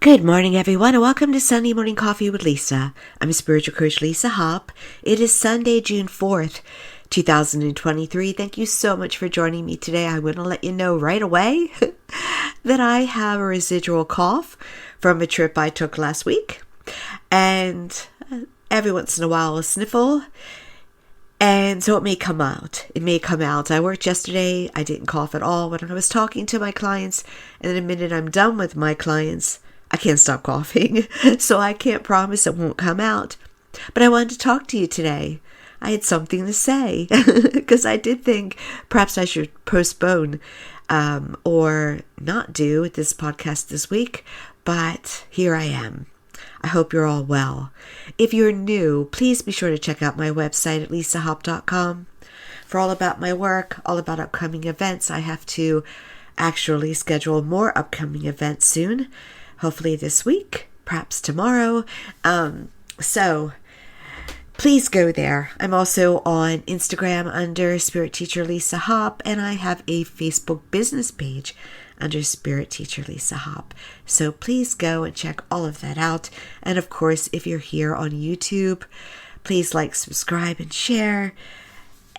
Good morning, everyone, and welcome to Sunday Morning Coffee with Lisa. I'm spiritual coach Lisa Hopp. It is Sunday, June 4th, 2023. Thank you so much for joining me today. I want to let you know right away that I have a residual cough from a trip I took last week. And every once in a while, a sniffle. And so it may come out. I worked yesterday. I didn't cough at all when I was talking to my clients. And the minute I'm done with my clients, I can't stop coughing. So I can't promise it won't come out. But I wanted to talk to you today. I had something to say because I did think perhaps I should postpone or not do this podcast this week. But here I am. I hope you're all well. If you're new, please be sure to check out my website at lisahopp.com for all about my work, all about upcoming events. I have to actually schedule more upcoming events soon, hopefully this week, perhaps tomorrow. So please go there. I'm also on Instagram under Spirit Teacher Lisa Hopp, and I have a Facebook business page under Spirit Teacher Lisa Hopp. So please go and check all of that out. And of course, if you're here on YouTube, please like, subscribe, and share.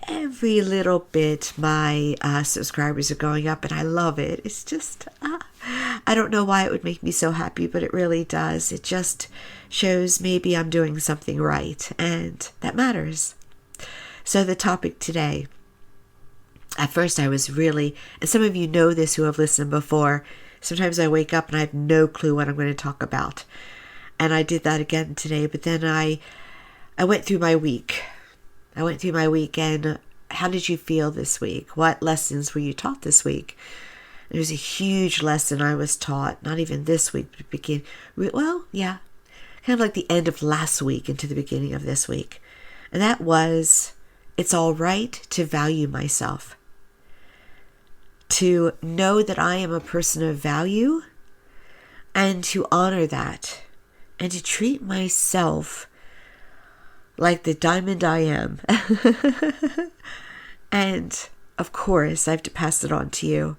Every little bit my subscribers are going up, and I love it. It's just, I don't know why it would make me so happy, but it really does. It just shows maybe I'm doing something right, and that matters. So the topic today, at first I was really, and some of you know this who have listened before, sometimes I wake up and I have no clue what I'm going to talk about. And I did that again today, but then I went through my week. And how did you feel this week? What lessons were you taught this week? There was a huge lesson I was taught, not even this week, but kind of like the end of last week into the beginning of this week. And that was, it's all right to value myself. To know that I am a person of value and to honor that and to treat myself like the diamond I am. And of course, I have to pass it on to you.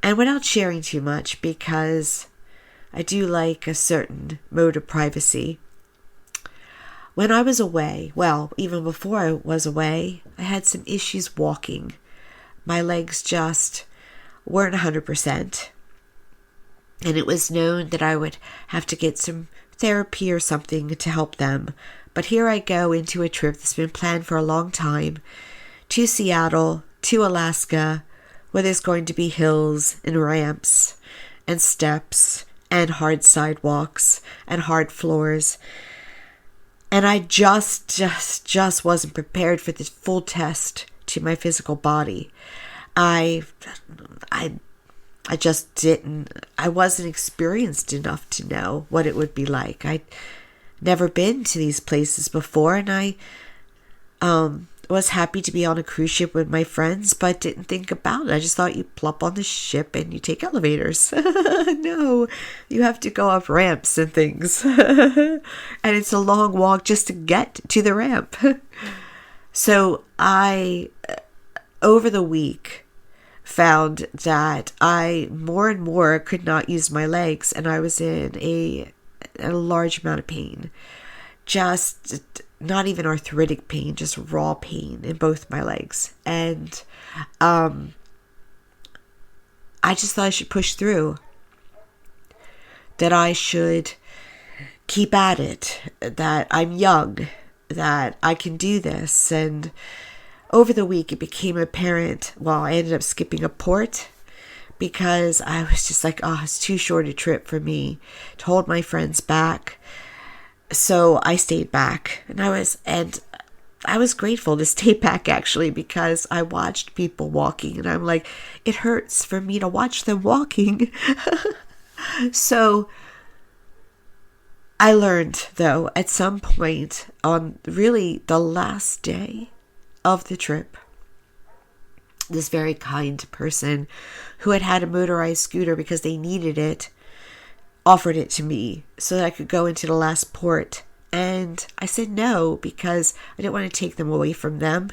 And without sharing too much, because I do like a certain mode of privacy. When I was away, well, even before I was away, I had some issues walking. My legs just weren't 100%. And it was known that I would have to get some therapy or something to help them. But here I go into a trip that's been planned for a long time to Seattle, to Alaska, where there's going to be hills and ramps and steps and hard sidewalks and hard floors. And I just wasn't prepared for this full test to my physical body. I just didn't. I wasn't experienced enough to know what it would be like. I'd never been to these places before, and I was happy to be on a cruise ship with my friends, but didn't think about it. I just thought you plop on the ship and you take elevators. No, you have to go up ramps and things. And it's a long walk just to get to the ramp. So I, over the week, found that I more and more could not use my legs, and I was in a large amount of pain. Just not even arthritic pain, just raw pain in both my legs. And I just thought I should push through. That I should keep at it. That I'm young. That I can do this. And over the week, it became apparent. Well, I ended up skipping a port because I was just like, it's too short a trip for me to hold my friends back. So I stayed back, and I was grateful to stay back actually, because I watched people walking, and I'm like, it hurts for me to watch them walking. So I learned, though, at some point on really the last day of the trip, this very kind person who had a motorized scooter because they needed it, offered it to me so that I could go into the last port. And I said no, because I didn't want to take them away from them.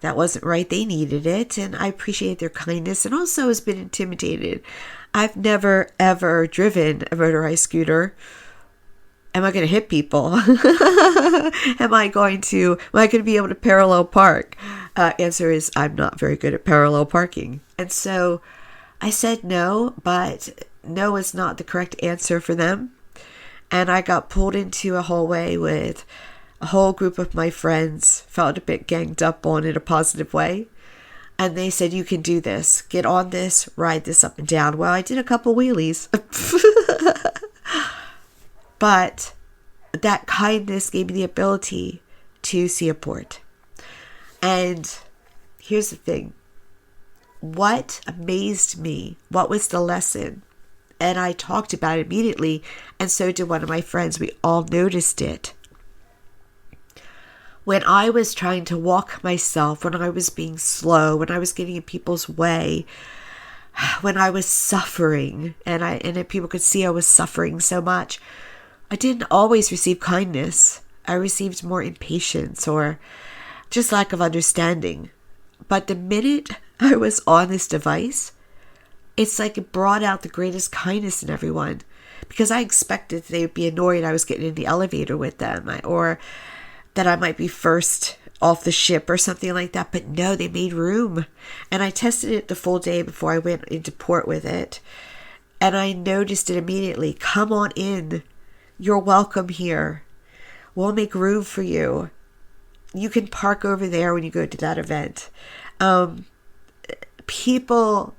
that wasn't right. They needed it, and I appreciate their kindness, and also has been intimidated. I've never, ever driven a motorized scooter. Am I going to hit people? Am I going to be able to parallel park? Answer is I'm not very good at parallel parking. And so I said no, but no is not the correct answer for them. And I got pulled into a hallway with a whole group of my friends, felt a bit ganged up on in a positive way. And they said, you can do this. Get on this, ride this up and down. Well, I did a couple wheelies. But that kindness gave me the ability to see a port. And here's the thing. What amazed me, what was the lesson? And I talked about it immediately, and so did one of my friends. We all noticed it. When I was trying to walk myself, when I was being slow, when I was getting in people's way, when I was suffering, and if people could see I was suffering so much, I didn't always receive kindness. I received more impatience or just lack of understanding. But the minute I was on this device, it's like it brought out the greatest kindness in everyone, because I expected they would be annoyed I was getting in the elevator with them, or that I might be first off the ship or something like that. But no, they made room. And I tested it the full day before I went into port with it. And I noticed it immediately. Come on in. You're welcome here. We'll make room for you. You can park over there when you go to that event. People,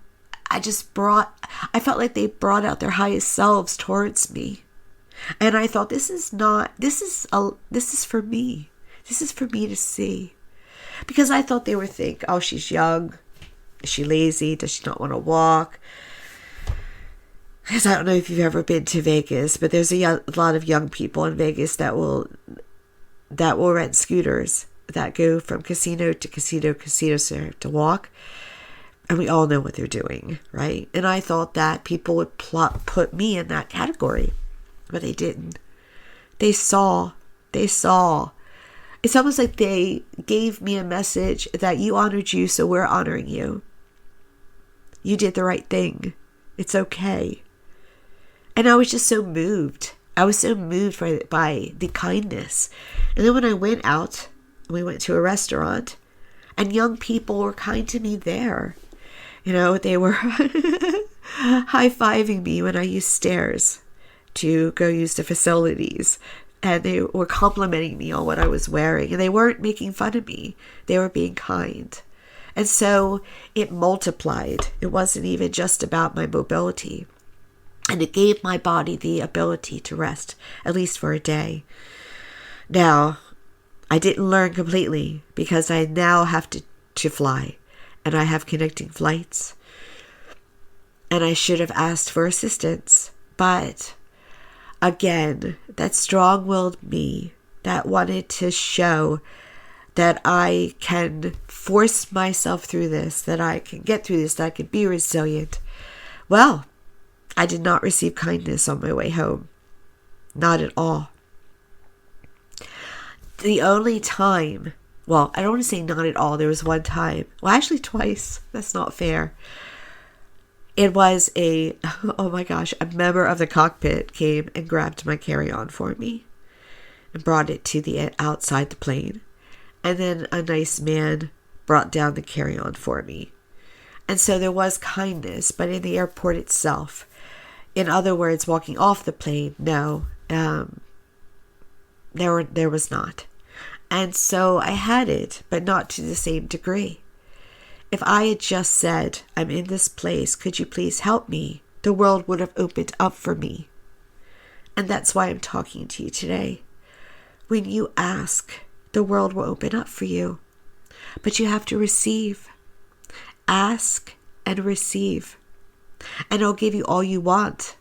I felt like they brought out their highest selves towards me. And I thought, this is for me. This is for me to see. Because I thought they would think, oh, she's young. Is she lazy? Does she not want to walk? Because I don't know if you've ever been to Vegas, but there's a lot of young people in Vegas that will rent scooters that go from casino to casino to walk. And we all know what they're doing, right? And I thought that people would put me in that category, but they didn't. They saw. It's almost like they gave me a message that you honored you, so we're honoring you. You did the right thing. It's okay. And I was just so moved. I was so moved by the kindness. And then when I went out, we went to a restaurant, and young people were kind to me there. You know, they were high-fiving me when I used stairs to go use the facilities. And they were complimenting me on what I was wearing. And they weren't making fun of me. They were being kind. And so it multiplied. It wasn't even just about my mobility. And it gave my body the ability to rest, at least for a day. Now, I didn't learn completely, because I now have to fly. And I have connecting flights. And I should have asked for assistance. But again, that strong-willed me that wanted to show that I can force myself through this, that I can get through this, that I can be resilient. Well, I did not receive kindness on my way home. Not at all. The only time, well, I don't want to say not at all. There was one time. Well, actually twice. That's not fair. It was a member of the cockpit came and grabbed my carry-on for me and brought it to the outside the plane. And then a nice man brought down the carry-on for me. And so there was kindness, but in the airport itself, in other words, walking off the plane, no, there was not. And so I had it, but not to the same degree. If I had just said, I'm in this place, could you please help me? The world would have opened up for me. And that's why I'm talking to you today. When you ask, the world will open up for you. But you have to receive. Ask and receive. And it'll give you all you want.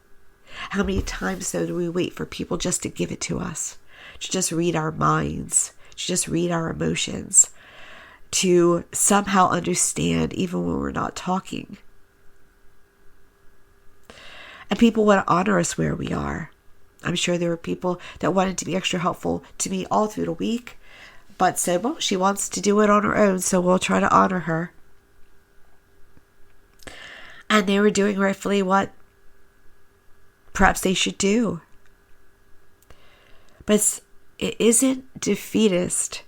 How many times, though, do we wait for people just to give it to us? To just read our minds. To just read our emotions. To somehow understand even when we're not talking. And people want to honor us where we are. I'm sure there were people that wanted to be extra helpful to me all through the week. but said, well, she wants to do it on her own, so we'll try to honor her. And they were doing rightfully what perhaps they should do. But it isn't defeatist.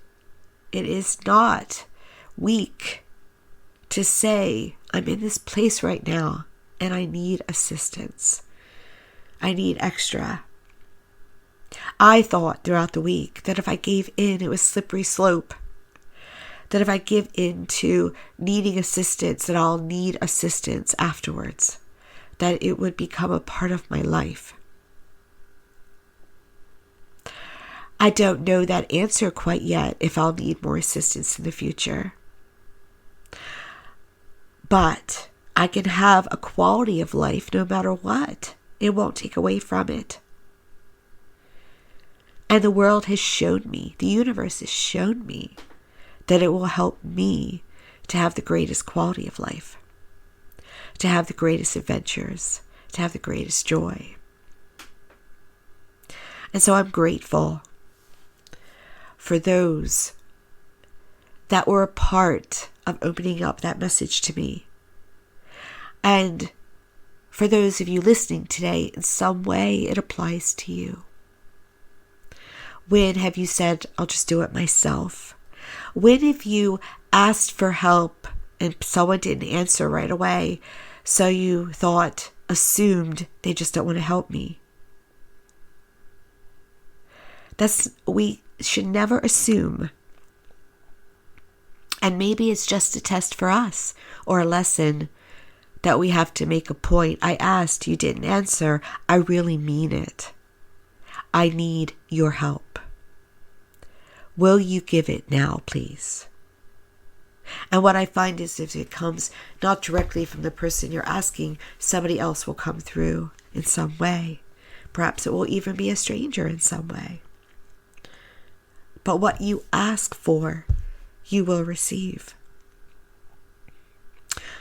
It is not weak to say, I'm in this place right now and I need assistance. I need extra. I thought throughout the week that if I gave in, it was slippery slope. That if I give in to needing assistance, that I'll need assistance afterwards. That it would become a part of my life. I don't know that answer quite yet, if I'll need more assistance in the future. But I can have a quality of life no matter what. It won't take away from it. And the world has shown me, the universe has shown me, that it will help me to have the greatest quality of life, to have the greatest adventures, to have the greatest joy. And so I'm grateful for those that were a part of opening up that message to me. And for those of you listening today, in some way it applies to you. When have you said, I'll just do it myself? When have you asked for help and someone didn't answer right away, so you assumed they just don't want to help me? We should never assume. And maybe it's just a test for us or a lesson that we have to make a point. I asked, you didn't answer. I really mean it. I need your help. Will you give it now, please? And what I find is if it comes not directly from the person you're asking, somebody else will come through in some way. Perhaps it will even be a stranger in some way. But what you ask for, you will receive.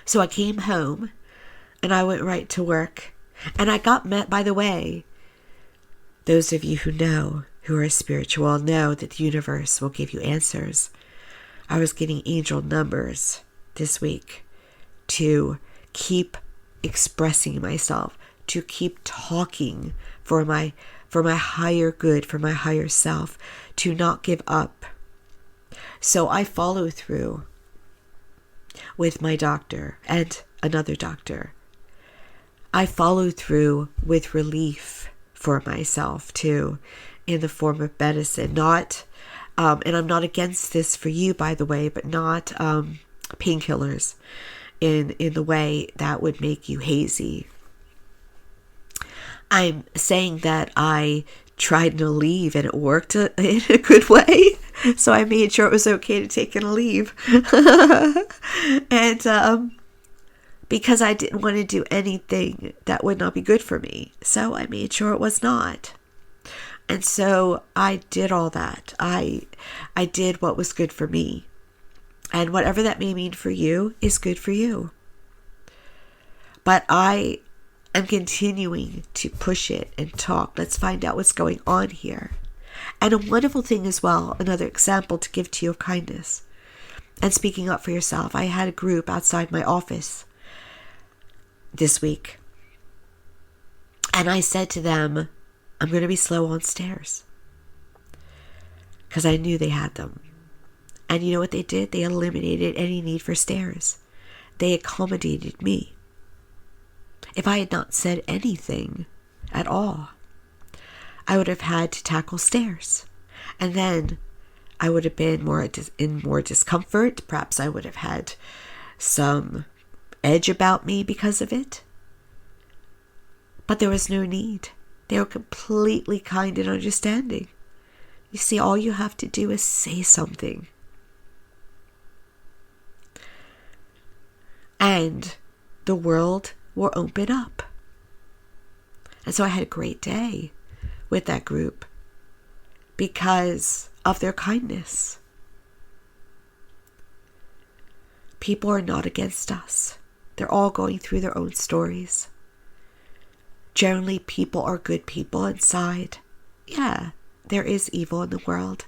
So I came home and I went right to work. And I got met, by the way, those of you who are spiritual know that the universe will give you answers. I was getting angel numbers this week to keep expressing myself, to keep talking for my higher good, for my higher self, to not give up. So I follow through with my doctor and another doctor. I follow through with relief for myself too, in the form of medicine. Not, and I'm not against this for you, by the way, but not painkillers in the way that would make you hazy. I'm saying that I tried an Aleve and it worked in a good way. So I made sure it was okay to take an Aleve. And because I didn't want to do anything that would not be good for me. So I made sure it was not. And so I did all that. I did what was good for me. And whatever that may mean for you is good for you. But I am continuing to push it and talk. Let's find out what's going on here. And a wonderful thing as well, another example to give to you of kindness and speaking up for yourself. I had a group outside my office this week. And I said to them, I'm going to be slow on stairs. Because I knew they had them. And you know what they did? They eliminated any need for stairs. They accommodated me. If I had not said anything at all, I would have had to tackle stairs. And then I would have been in more discomfort. Perhaps I would have had some edge about me because of it. But there was no need. They were completely kind and understanding. You see, all you have to do is say something. And the world will open up. And so I had a great day with that group because of their kindness. People are not against us. They're all going through their own stories. Generally, people are good people inside. Yeah, there is evil in the world,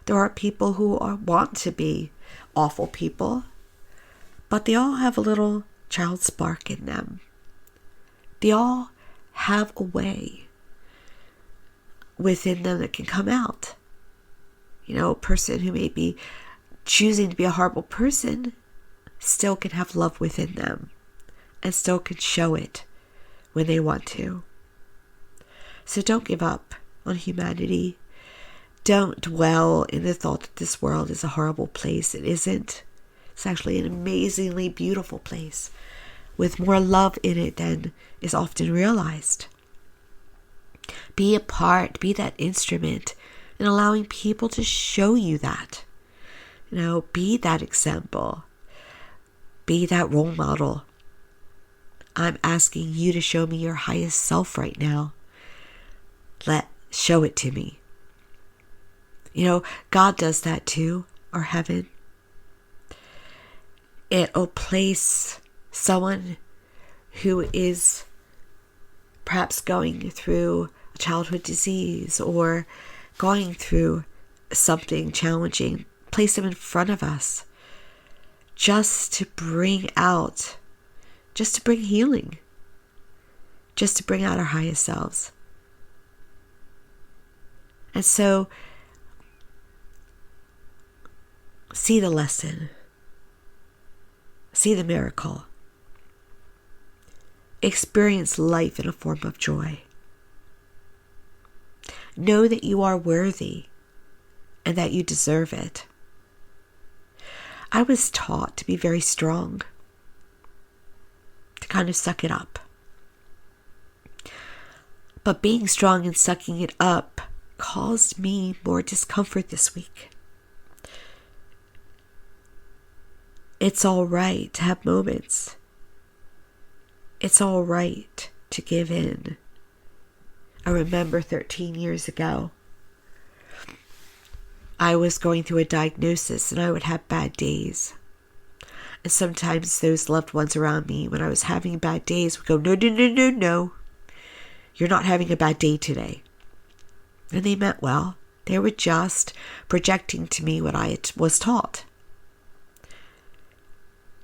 There are people who want to be awful people, but they all have a little child spark in them. They all have a way within them that can come out. A person who may be choosing to be a horrible person still can have love within them and still can show it when they want to. So don't give up on humanity. Don't dwell in the thought that this world is a horrible place. It isn't. It's actually an amazingly beautiful place with more love in it than is often realized. Be a part, be that instrument in allowing people to show you that. Be that example. Be that role model. I'm asking you to show me your highest self right now. Show it to me. God does that too, or heaven. It'll place someone who is perhaps going through a childhood disease or going through something challenging, place them in front of us just to bring healing, just to bring out our highest selves. And so, see the lesson. See the miracle. Experience life in a form of joy. Know that you are worthy and that you deserve it. I was taught to be very strong, to kind of suck it up. But being strong and sucking it up caused me more discomfort this week. It's all right to have moments. It's all right to give in. I remember 13 years ago, I was going through a diagnosis and I would have bad days. And sometimes those loved ones around me, when I was having bad days, would go, no. You're not having a bad day today. And they meant well. They were just projecting to me what I was taught.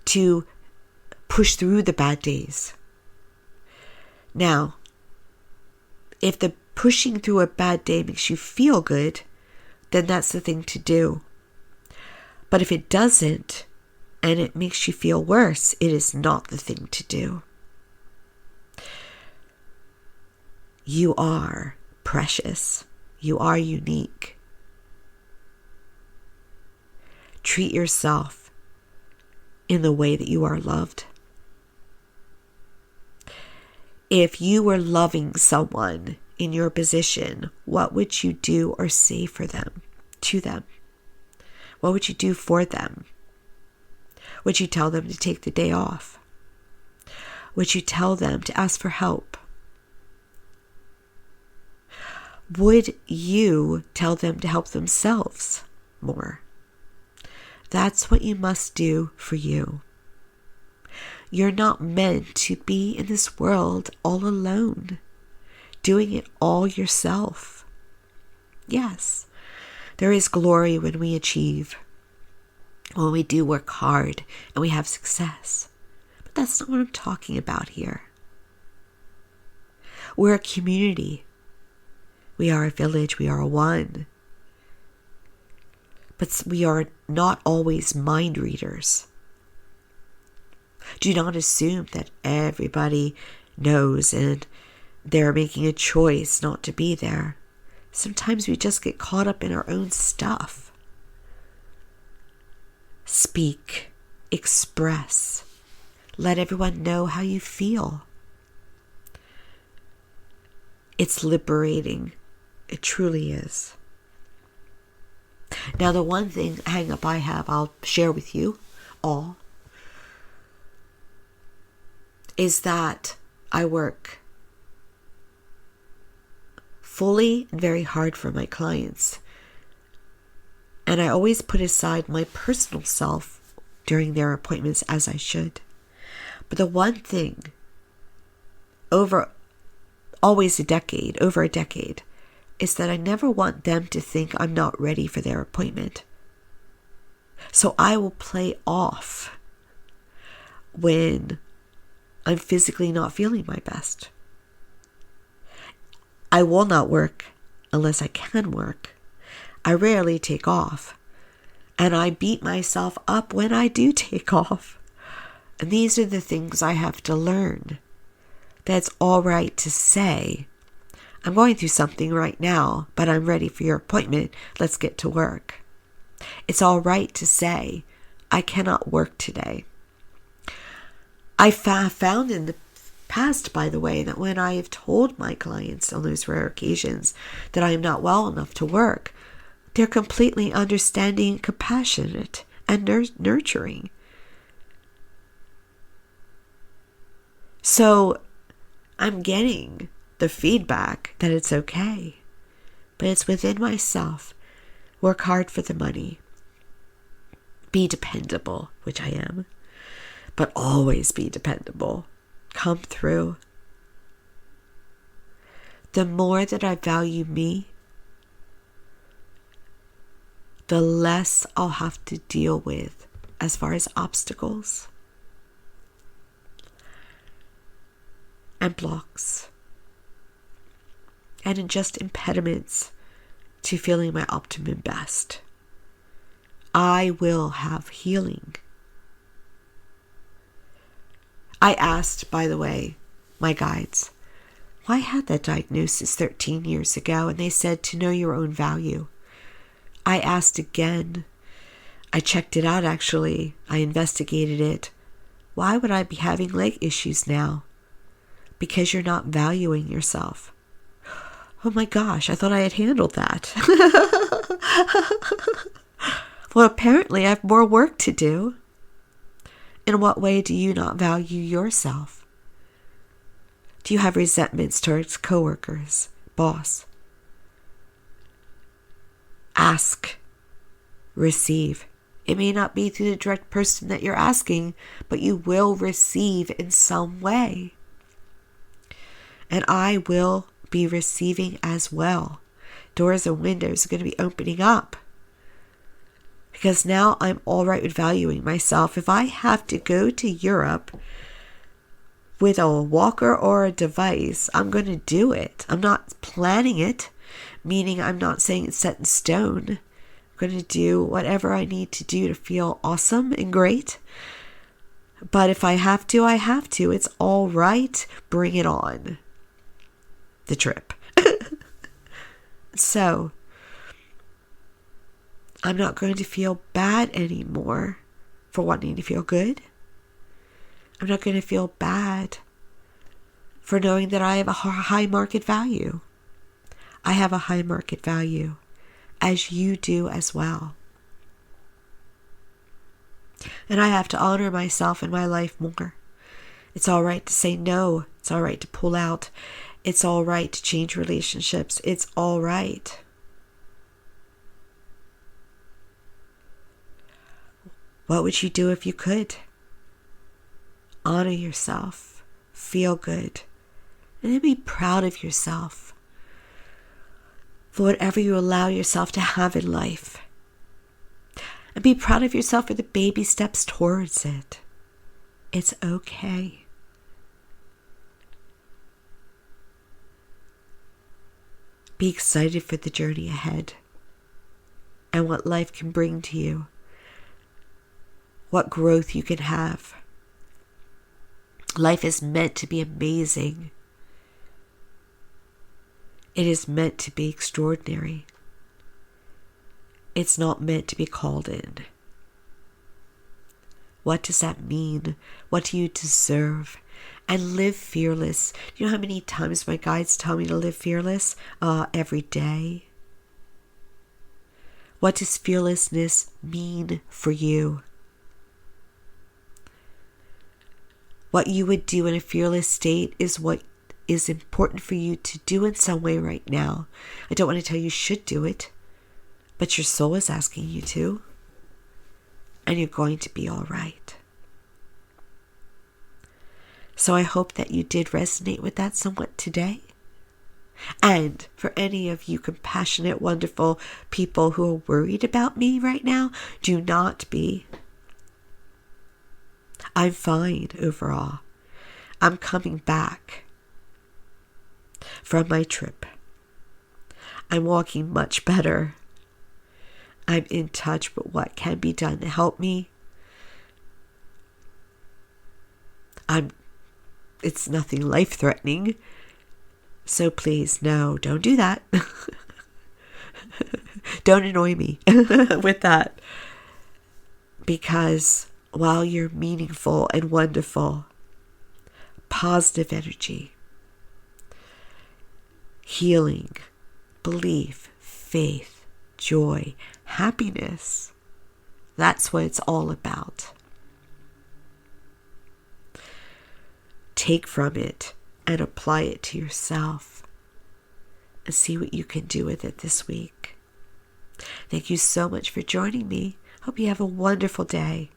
To push through the bad days. Now, if the pushing through a bad day makes you feel good, then that's the thing to do. But if it doesn't, and it makes you feel worse, it is not the thing to do. You are precious. You are unique. Treat yourself in the way that you are loved. If you were loving someone in your position, what would you do or say for them, to them? What would you do for them? Would you tell them to take the day off? Would you tell them to ask for help? Would you tell them to help themselves more? That's what you must do for you. You're not meant to be in this world all alone, doing it all yourself. Yes, there is glory when we achieve, when we do work hard and we have success. But that's not what I'm talking about here. We're a community. We are a village. We are a one. But we are not always mind readers. Do not assume that everybody knows and they're making a choice not to be there. Sometimes we just get caught up in our own stuff. Speak, express, let everyone know how you feel. It's liberating. It truly is. Now, the one hang up I have, I'll share with you all, is that I work fully and very hard for my clients. And I always put aside my personal self during their appointments, as I should. But the one thing, over a decade, is that I never want them to think I'm not ready for their appointment. So I will play off when I'm physically not feeling my best. I will not work unless I can work. I rarely take off. And I beat myself up when I do take off. And these are the things I have to learn. That's all right to say, I'm going through something right now, but I'm ready for your appointment. Let's get to work. It's all right to say, I cannot work today. I found in the past, by the way, that when I have told my clients on those rare occasions that I am not well enough to work, they're completely understanding, compassionate, and nurturing. So I'm getting the feedback that it's okay, but it's within myself. Work hard for the money. Be dependable, which I am, but always be dependable. Come through. The more that I value me, the less I'll have to deal with as far as obstacles and blocks and just impediments to feeling my optimum best. I will have healing. I asked, by the way, my guides, why I had that diagnosis 13 years ago, and they said to know your own value. I asked again. I checked it out, actually. I investigated it. Why would I be having leg issues now? Because you're not valuing yourself. Oh my gosh, I thought I had handled that. Well, apparently I have more work to do. In what way do you not value yourself? Do you have resentments towards coworkers, boss? Ask, receive. It may not be through the direct person that you're asking, but you will receive in some way. And I will be receiving as well. Doors and windows are going to be opening up. Because now I'm all right with valuing myself. If I have to go to Europe with a walker or a device, I'm going to do it. I'm not planning it, meaning I'm not saying it's set in stone. I'm going to do whatever I need to do to feel awesome and great. But if I have to, I have to. It's all right. Bring it on. The trip. So, I'm not going to feel bad anymore for wanting to feel good. I'm not going to feel bad for knowing that I have a high market value. I have a high market value, as you do as well. And I have to honor myself in my life more. It's all right to say no. It's all right to pull out. It's all right to change relationships. It's all right. What would you do if you could? Honor yourself. Feel good. And then be proud of yourself for whatever you allow yourself to have in life. And be proud of yourself for the baby steps towards it. It's okay. Be excited for the journey ahead and what life can bring to you. What growth you can have. Life is meant to be amazing. It is meant to be extraordinary. It's not meant to be called in. What does that mean? What do you deserve? And live fearless. You know how many times my guides tell me to live fearless? Every day. What does fearlessness mean for you? What you would do in a fearless state is what is important for you to do in some way right now. I don't want to tell you should do it, but your soul is asking you to. And you're going to be all right. So I hope that you did resonate with that somewhat today. And for any of you compassionate, wonderful people who are worried about me right now, do not be. I'm fine overall. I'm coming back from my trip. I'm walking much better. I'm in touch with what can be done to help me. It's nothing life-threatening. So please, no, don't do that. Don't annoy me with that. Because while you're meaningful and wonderful, positive energy, healing, belief, faith, joy, happiness, that's what it's all about. Take from it and apply it to yourself and see what you can do with it this week. Thank you so much for joining me. Hope you have a wonderful day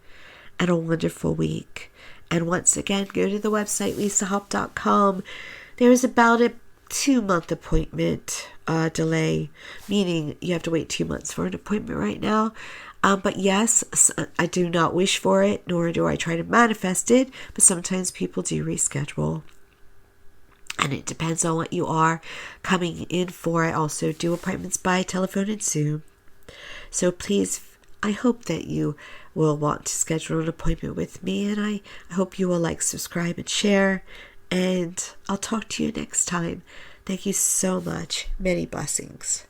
and a wonderful week. And once again, go to the website lisahop.com. There is about a 2-month appointment delay, meaning you have to wait 2 months for an appointment right now. But yes, I do not wish for it, nor do I try to manifest it, but sometimes people do reschedule. And it depends on what you are coming in for. I also do appointments by telephone and Zoom. So please, I hope that you will want to schedule an appointment with me, and I hope you will like, subscribe, and share. And I'll talk to you next time. Thank you so much. Many blessings.